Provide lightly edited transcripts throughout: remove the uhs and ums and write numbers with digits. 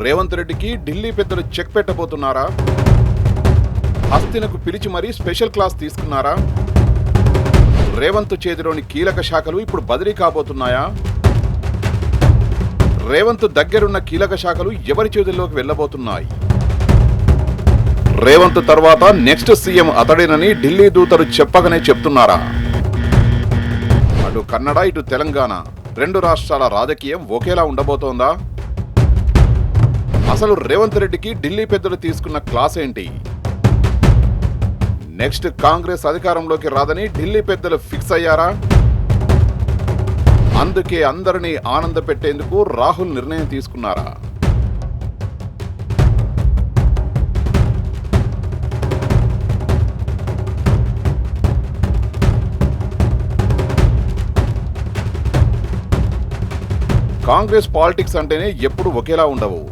రేవంత్ రెడ్డికి ఢిల్లీ పెద్దలు చెక్ పెట్టబోతున్నారా? హస్తినకు పిలిచి మరీ స్పెషల్ క్లాస్ తీసుకున్నారా? రేవంత్ చేతిలోని కీలక శాఖలు ఇప్పుడు బదిలీ కాబోతున్నాయా? రేవంత్ దగ్గరున్న కీలక శాఖలు ఎవరి చేతుల్లోకి వెళ్లబోతున్నాయి? రేవంత్ తర్వాత నెక్స్ట్ సీఎం అతడేనని ఢిల్లీ దూతలు చెప్పగానే చెప్తున్నారా? అటు కన్నడ ఇటు తెలంగాణ రెండు రాష్ట్రాల రాజకీయం ఒకేలా ఉండబోతోందా? అసలు రేవంత్ రెడ్డికి ఢిల్లీ పెద్దలు తీసుకున్న క్లాస్ ఏంటి? నెక్స్ట్ కాంగ్రెస్ అధికారంలోకి రాదని ఢిల్లీ పెద్దలు ఫిక్స్ అయ్యారా? అందుకే అందరినీ ఆనంద పెట్టేందుకు రాహుల్ నిర్ణయం తీసుకున్నారా? కాంగ్రెస్ పాలిటిక్స్ అంటేనే ఎప్పుడు ఒకేలా ఉండవు.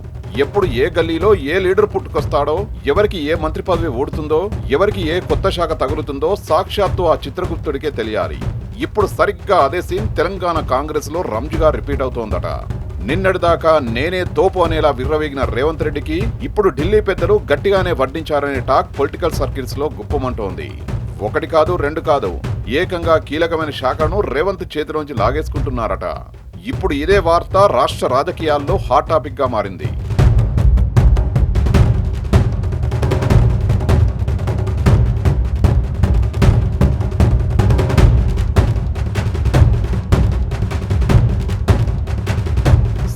ఎప్పుడు ఏ గల్లీలో ఏ లీడర్ పుట్టుకొస్తాడో, ఎవరికి ఏ మంత్రి పదవి ఓడుతుందో, ఎవరికి ఏ కొత్త శాఖ తగులుతుందో సాక్షాత్తు ఆ చిత్రగుప్తుడికే తెలియాలి. ఇప్పుడు సరిగ్గా అదే సీన్ తెలంగాణ కాంగ్రెస్ లో రంజుగా రిపీట్ అవుతోందట. నిన్నటిదాకా నేనే తోపు అనేలా విర్రవేగిన రేవంత్ రెడ్డికి ఇప్పుడు ఢిల్లీ పెద్దలు గట్టిగానే వడ్డించారనే టాక్ పొలిటికల్ సర్కిల్స్ లో గుప్పమంటోంది. ఒకటి కాదు రెండు కాదు, ఏకంగా కీలకమైన శాఖను రేవంత్ చేతిలోంచి లాగేసుకుంటున్నారట. ఇప్పుడు ఇదే వార్త రాష్ట్ర రాజకీయాల్లో హాట్ టాపిక్ గా మారింది.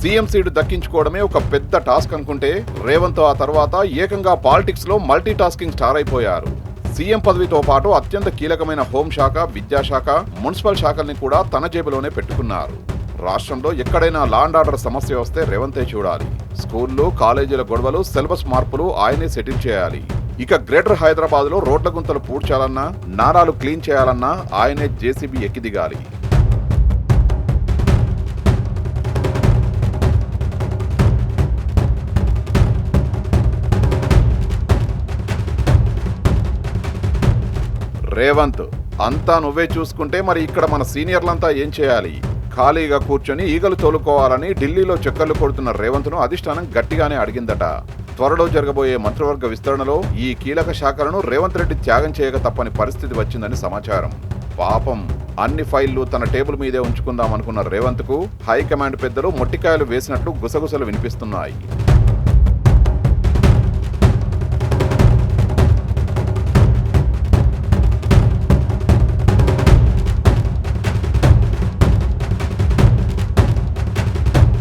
సీఎం సీటు దక్కించుకోవడమే ఒక పెద్ద టాస్క్ అనుకుంటే రేవంత్ ఆ తర్వాత ఏకంగా పాలిటిక్స్ లో మల్టీ టాస్కింగ్ స్టార్ అయిపోయారు. సీఎం పదవితో పాటు అత్యంత కీలకమైన హోంశాఖ, విద్యాశాఖ, మున్సిపల్ శాఖల్ని కూడా తన జేబులోనే పెట్టుకున్నారు. రాష్ట్రంలో ఎక్కడైనా లా అండ్ ఆర్డర్ సమస్య వస్తే రేవంతే చూడాలి. స్కూళ్లు, కాలేజీల గొడవలు, సిలబస్ మార్పులు ఆయనే సెటిల్ చేయాలి. ఇక గ్రేటర్ హైదరాబాద్ లో రోడ్ల గుంతలు పూడ్చాలన్నా, నారాలు క్లీన్ చేయాలన్నా ఆయనే జేసీబీ ఎక్కి దిగాలి. రేవంత్ అంతా నువ్వే చూసుకుంటే మరి ఇక్కడ మన సీనియర్లంతా ఏం చేయాలి? ఖాళీగా కూర్చొని ఈగలు తోలుకోవాలని ఢిల్లీలో చక్కర్లు కొడుతున్న రేవంత్ను అధిష్టానం గట్టిగానే అడిగిందట. త్వరలో జరగబోయే మంత్రివర్గ విస్తరణలో ఈ కీలక శాఖలను రేవంత్ రెడ్డి త్యాగం చేయక తప్పని పరిస్థితి వచ్చిందని సమాచారం. పాపం అన్ని ఫైళ్లు తన టేబుల్ మీదే ఉంచుకుందామనుకున్న రేవంత్ కు హైకమాండ్ పెద్దలు మొట్టికాయలు వేసినట్లు గుసగుసలు వినిపిస్తున్నాయి.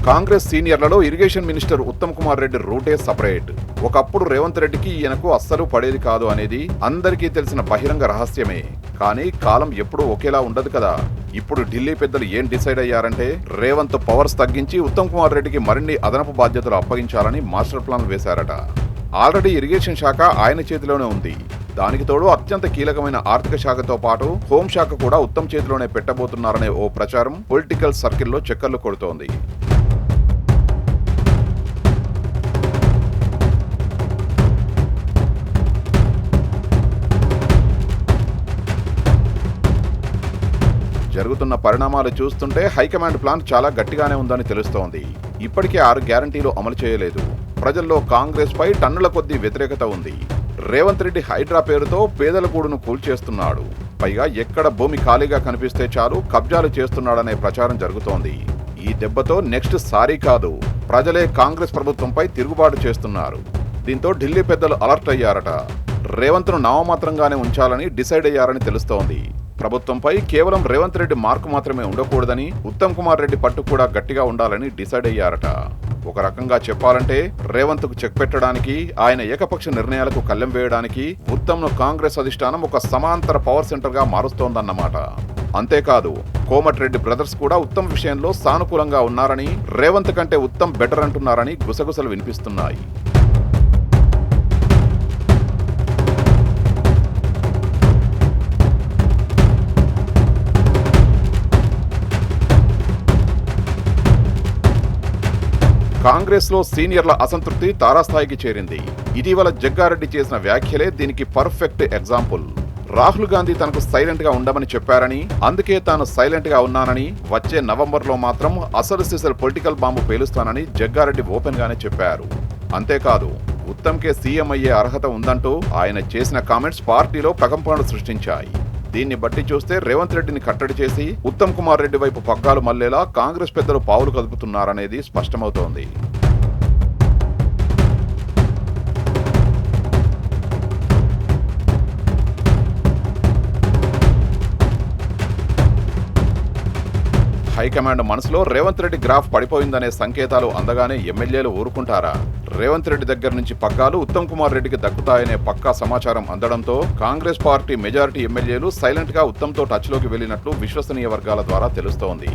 కాంగ్రెస్ సీనియర్లలో ఇరిగేషన్ మినిస్టర్ ఉత్తమ్ కుమార్ రెడ్డి రూటే సపరేట్. ఒకప్పుడు రేవంత్ రెడ్డికి ఈయనకు అస్సలు పడేది కాదు అనేది అందరికీ తెలిసిన బహిరంగ రహస్యమే. కానీ కాలం ఎప్పుడూ ఒకేలా ఉండదు కదా. ఇప్పుడు ఢిల్లీ పెద్దలు ఏం డిసైడ్ అయ్యారంటే రేవంత్ పవర్స్ తగ్గించి ఉత్తమ్ కుమార్ రెడ్డికి మరిన్ని అదనపు బాధ్యతలు అప్పగించాలని మాస్టర్ ప్లాన్ వేశారట. ఆల్రెడీ ఇరిగేషన్ శాఖ ఆయన చేతిలోనే ఉంది. దానికి తోడు అత్యంత కీలకమైన ఆర్థిక శాఖతో పాటు హోంశాఖ కూడా ఉత్తమ్ చేతిలోనే పెట్టబోతున్నారనే ఓ ప్రచారం పొలిటికల్ సర్కిల్లో చక్కర్లు కొడుతోంది. జరుగుతున్న పరిణామాలు చూస్తుంటే హైకమాండ్ ప్లాన్ చాలా గట్టిగానే ఉందని తెలుస్తోంది. ఇప్పటికే 6 గ్యారంటీలు అమలు చేయలేదు. ప్రజల్లో కాంగ్రెస్ పై టన్నుల కొద్దీ వ్యతిరేకత ఉంది. రేవంత్ రెడ్డి హైడ్రా పేరుతో పేదల గూడును కూల్చేస్తున్నాడు. పైగా ఎక్కడ భూమి ఖాళీగా కనిపిస్తే చాలు కబ్జాలు చేస్తున్నాడనే ప్రచారం జరుగుతోంది. ఈ దెబ్బతో నెక్స్ట్ సారీ కాదు, ప్రజలే కాంగ్రెస్ ప్రభుత్వంపై తిరుగుబాటు చేస్తున్నారు. దీంతో ఢిల్లీ పెద్దలు అలర్ట్ అయ్యారట. రేవంత్ను నామమాత్రంగానే ఉంచాలని డిసైడ్ అయ్యారని తెలుస్తోంది. ప్రభుత్వంపై కేవలం రేవంత్ రెడ్డి మార్కు మాత్రమే ఉండకూడదని, ఉత్తమ్ కుమార్ రెడ్డి పట్టు కూడా గట్టిగా ఉండాలని డిసైడ్ అయ్యారట. ఒక రకంగా చెప్పాలంటే రేవంత్ కు చెక్ పెట్టడానికి, ఆయన ఏకపక్ష నిర్ణయాలకు కళ్ళెం వేయడానికి ఉత్తమ్ను కాంగ్రెస్ అధిష్టానం ఒక సమాంతర పవర్ సెంటర్ గా మారుస్తోందన్నమాట. అంతేకాదు కోమటిరెడ్డి బ్రదర్స్ కూడా ఉత్తమ్ విషయంలో సానుకూలంగా ఉన్నారని, రేవంత్ కంటే ఉత్తమ్ బెటర్ అంటున్నారని గుసగుసలు వినిపిస్తున్నాయి. కాంగ్రెస్ లో సీనియర్ల అసంతృప్తి తారాస్థాయికి చేరింది. ఇటీవల జగ్గారెడ్డి చేసిన వ్యాఖ్యలే దీనికి పర్ఫెక్ట్ ఎగ్జాంపుల్. రాహుల్ గాంధీ తనకు సైలెంట్ గా ఉండమని చెప్పారని, అందుకే తాను సైలెంట్ గా ఉన్నానని, వచ్చే నవంబర్లో మాత్రం అసలు సిసలు పొలిటికల్ బాంబు పేలుస్తానని జగ్గారెడ్డి ఓపెన్ గానే చెప్పారు. అంతేకాదు, ఉత్తమ్కే సీఎం అయ్యే అర్హత ఉందంటూ ఆయన చేసిన కామెంట్స్ పార్టీలో ప్రకంపనలు సృష్టించాయి. దీన్ని బట్టి చూస్తే రేవంత్ రెడ్డిని కట్టడి చేసి ఉత్తమ్ కుమార్ రెడ్డి వైపు పగ్గాలు మళ్లేలా కాంగ్రెస్ పెద్దలు పావులు కదుపుతున్నారనేది స్పష్టమవుతోంది. హైకమాండ్ మనసులో రేవంత్ రెడ్డి గ్రాఫ్ పడిపోయిందనే సంకేతాలు అందగానే ఎమ్మెల్యేలు ఊరుకుంటారా? రేవంత్ రెడ్డి దగ్గర నుంచి పగ్గాలు ఉత్తమ్ కుమార్ రెడ్డికి దక్కుతాయనే పక్కా సమాచారం అందడంతో కాంగ్రెస్ పార్టీ మెజారిటీ ఎమ్మెల్యేలు సైలెంట్ గా ఉత్తమ్తో టచ్ లోకి వెళ్లినట్లు విశ్వసనీయ వర్గాల ద్వారా తెలుస్తోంది.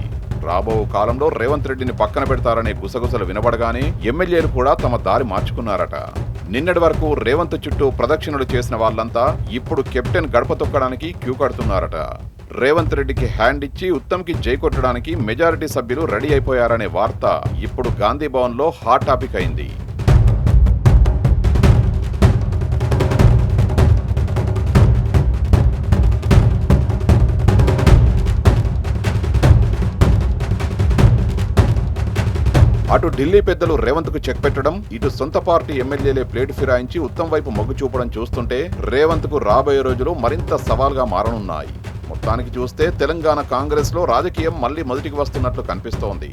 రాబో కాలంలో రేవంత్ రెడ్డిని పక్కన పెడతారనే గుసగుసలు వినబడగానే ఎమ్మెల్యేలు కూడా తమ దారి మార్చుకున్నారట. నిన్నటి వరకు రేవంత్ చుట్టూ ప్రదక్షిణలు చేసిన వాళ్ళంతా ఇప్పుడు కెప్టెన్ గడప తొక్కడానికి క్యూ కడుతున్నారట. రేవంత్ రెడ్డికి హ్యాండ్ ఇచ్చి ఉత్తమ్కి జై కొట్టడానికి మెజారిటీ సభ్యులు రెడీ అయిపోయారనే వార్త ఇప్పుడు గాంధీ భవన్ లో హాట్ టాపిక్ అయింది. అటు ఢిల్లీ పెద్దలు రేవంత్ కు చెక్ పెట్టడం, ఇటు సొంత పార్టీ ఎమ్మెల్యేలే ప్లేట్ ఫిరాయించి ఉత్తమ్ వైపు మొగ్గు చూపడం చూస్తుంటే రేవంత్ కు రాబోయే రోజులు మరింత సవాల్గా మారనున్నాయి. మొత్తానికి చూస్తే తెలంగాణ కాంగ్రెస్ లో రాజకీయం మళ్లీ మొదటికి వస్తున్నట్లు కనిపిస్తోంది.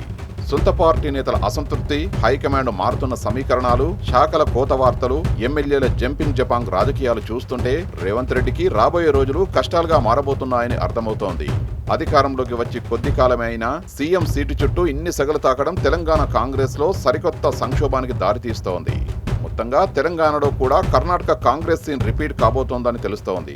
సొంత పార్టీ నేతల అసంతృప్తి, హైకమాండ్ మారుతున్న సమీకరణాలు, శాఖల కోత వార్తలు, ఎమ్మెల్యేల జంపింగ్ జపాంగ్ రాజకీయాలు చూస్తుంటే రేవంత్ రెడ్డికి రాబోయే రోజులు కష్టాలుగా మారబోతున్నాయని అర్థమవుతోంది. అధికారంలోకి వచ్చి కొద్ది కాలమే అయినా సీఎం సీటు చుట్టూ ఇన్ని సగలు తాకడం తెలంగాణ కాంగ్రెస్ లో సరికొత్త సంక్షోభానికి దారితీస్తోంది. మొత్తంగా తెలంగాణలో కూడా కర్ణాటక కాంగ్రెస్ సీన్ రిపీట్ కాబోతోందని తెలుస్తోంది.